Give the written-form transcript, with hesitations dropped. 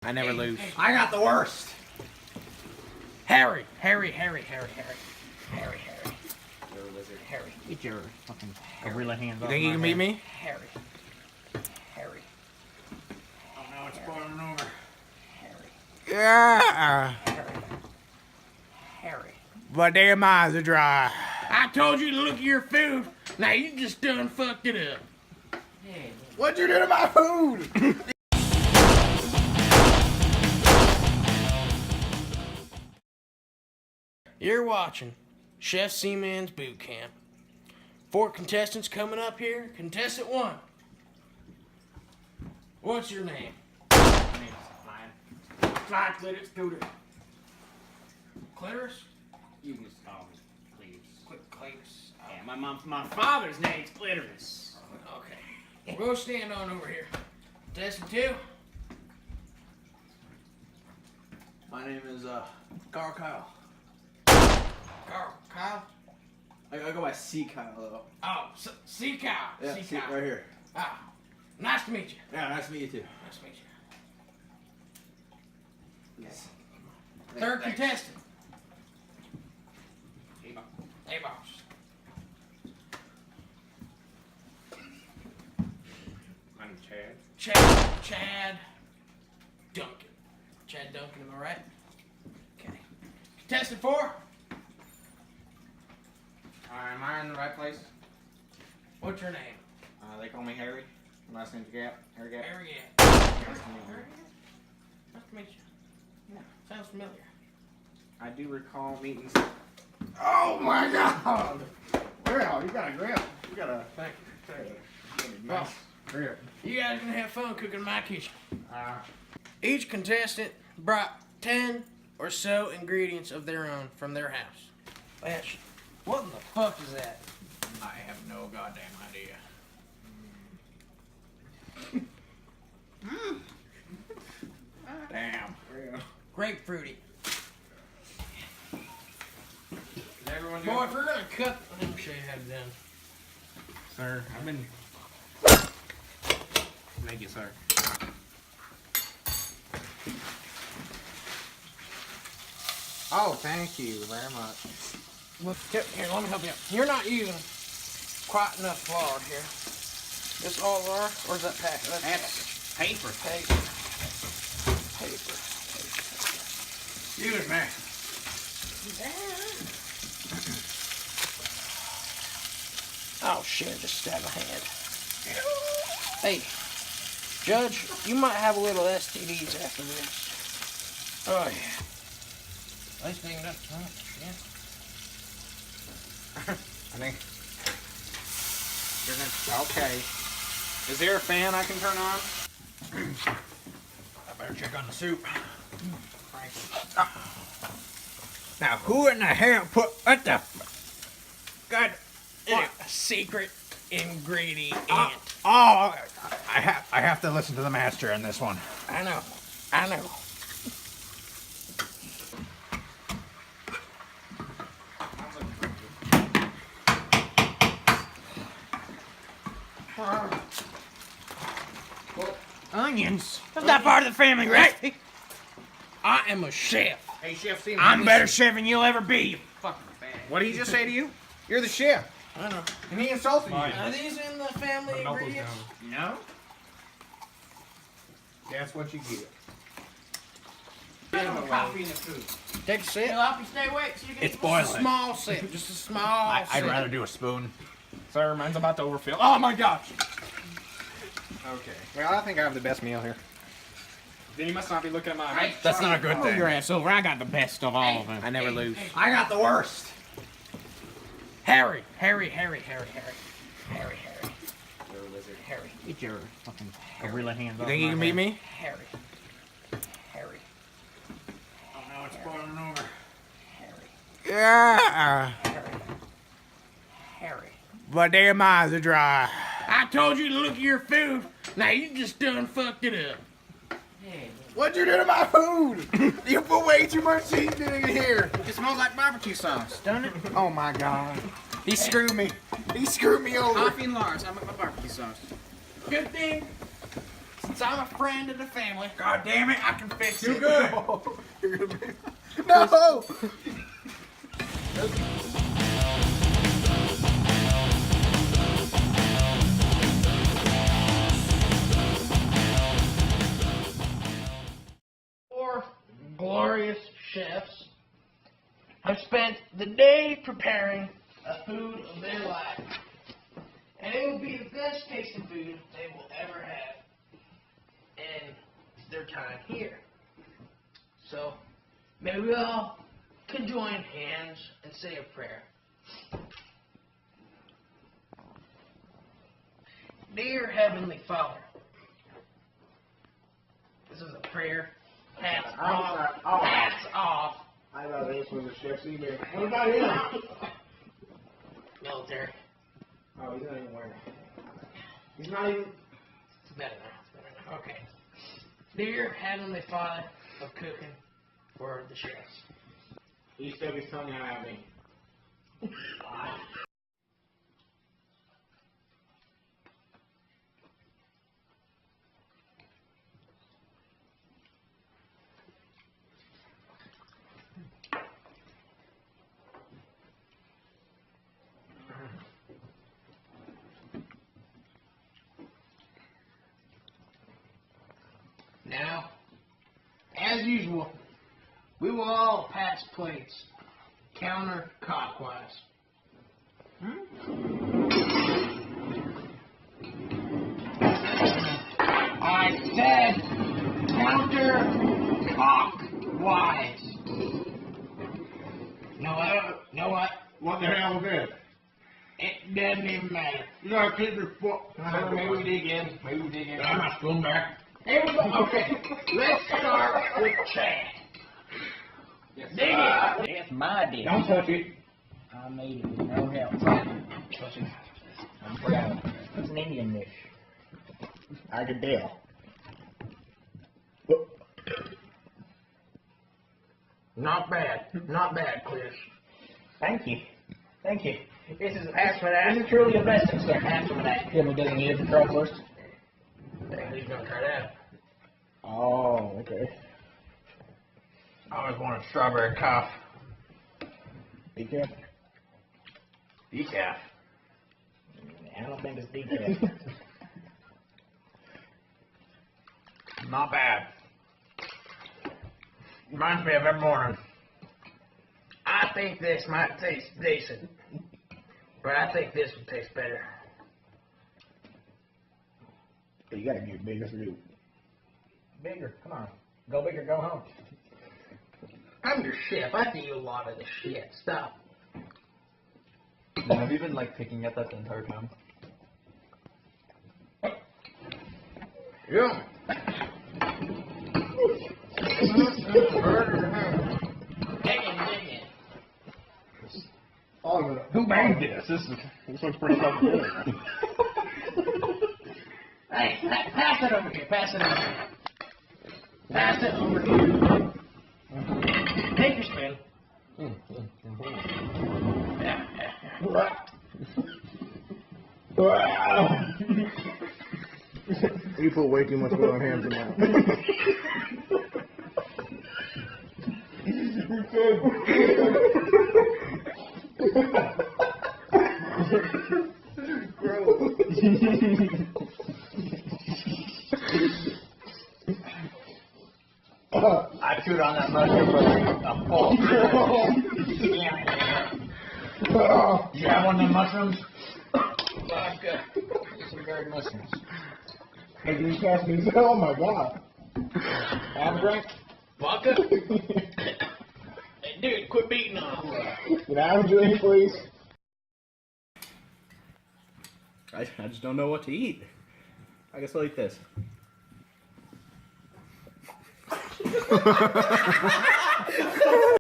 I never lose. I got the worst. Harry. You're a lizard. Harry. Get your fucking gorilla hands You off think you my can beat head. me? Harry. Oh, now it's boiling over. Yeah. Harry. But damn eyes are dry. I told you to look at your food. Now you just done fucked it up. What'd you do to my food? You're watching Chef C-Man's Boot Camp. 4 contestants coming up here. Contestant 1. What's your name? My name's Flying. Fly Clitoris Scooter. Clitoris? You can just call me, please. Clitoris. Yeah, my father's name's Clitoris. Okay. We'll stand on over here. Contestant 2. My name is Carl Kyle. Kyle? I go by C Kyle though. Oh, C Kyle. Yeah, C C, Kyle. right here. Ah, nice to meet you. Yeah, nice to meet you too. Nice to meet you. Okay. Third contestant. Hey, boss. My name's Chad. Chad Duncan. Chad Duncan, am I right? Okay. Contestant 4. Am I in the right place? What's your name? They call me Harry. My last name's Gap. Harry Gap. Harry. Nice to meet you. Nice to meet you. Yeah. Sounds familiar. I do recall meetings. Oh my God! Grill, you got a grill. You got a Thank you. nice grill. You guys gonna have fun cooking in my kitchen. Each contestant brought 10 or so ingredients of their own from their house. Ash, what in the fuck is that? I have no goddamn idea. Damn. Grapefruity. Is everyone doing? Boy, if we're gonna cut, let me show you how to do it. Sir, I've been... Thank you, sir. Oh, thank you very much. Here, let me help you out. You're not using quite enough flour here. This all flour, or is that packet? That's paper. Paper. Paper. Excuse me. Oh shit, just stab my hand. Hey, Judge, you might have a little STDs after this. Oh yeah. At least they up front, shit. I think. Okay. Is there a fan I can turn on? I better check on the soup. Now, who in the hell put... What the... God... What? A secret ingredient. Oh, I have to listen to the master on this one. I know. Onions? That's not part of the family recipe. I am a chef. Hey, Chef C. I'm better chef than you'll ever be, you Fucking bad. What did he just say to you? You're the chef. I know. And he insulted you. Are these in the family ingredients? No. That's what you get. Coffee in the food. Take a sip. Help you stay awake so you It's A boiling. small sip. Just a small sip. I'd rather do a spoon. Sir, mine's about to overfill. Oh my gosh. Okay. Well, I think I have the best meal here. Then you must not be looking at mine. That's not a good thing. Your ass over. I got the best of all of them. I never lose. I got the worst. Harry. You're a lizard. Harry. Get your fucking gorilla hands You off think you my can beat head. me? Harry. Oh, now it's boiling over. Yeah. Harry. But damn eyes are dry. I told you to look at your food. Now you just done fucked it up. What'd you do to my food? You put way too much seasoning in here. It smells like barbecue sauce, doesn't it? Oh my God. He screwed me. He screwed me over. Coffee and Lars. I make my barbecue sauce. Good thing since I'm a friend of the family. God damn it, I can fix it. You're good. You're gonna be... No! Four glorious chefs have spent the day preparing a food of their life. And it will be the best tasting food they will ever have in their time here. So, maybe we all can join hands and say a prayer. Dear Heavenly Father, this is a prayer. Hats off. Hats off. I thought this was a chef's email. What about him? Military. Oh, he's not even wearing it. He's not even... It's better now. It's better now. Okay. Dear Heavenly Father of cooking for the chefs. He stuck his tongue out at me. Now, as usual, we will all pass plates counterclockwise. I said counterclockwise. Know what? What the hell is this? It doesn't even matter. You gotta keep your foot. Maybe we dig in. Maybe we dig in. I'm not going back. Here we go. Okay, let's start with Chad. Dig it. It's my dish. Don't touch it. I made it with no help. I'm proud. It's an Indian dish. I could tell. Not bad. Not bad, Chris. Thank you. Thank you. This is pass for that. This is truly a blessing, sir. Pass for that. Give me doesn't need to try first. He's gonna try that. Oh, okay. I always wanted strawberry cough. Decaf? Decaf. I don't think it's decaf. Not bad. Reminds me of every morning. I think this might taste decent, but I think this would taste better. You gotta get bigger, dude. Bigger. Come on. Go big or go home. I'm your chef. I do a lot of the shit. Stop. Have you been like picking at that the entire time? Yeah. Digging. Who made this? This looks pretty fucking good. Hey, pass it over here. Pass it over here. Pass it over here. Take your spin. Yeah. You put way too much food on hands I chewed on that mushroom for a full. You have one of them mushrooms? Vodka. Some berry mushrooms. Hey, can you pass me? Oh my god. Have a drink? Vodka? Hey, dude, quit beating on him. Can I have a drink, please? I just don't know what to eat. I guess I'll eat this.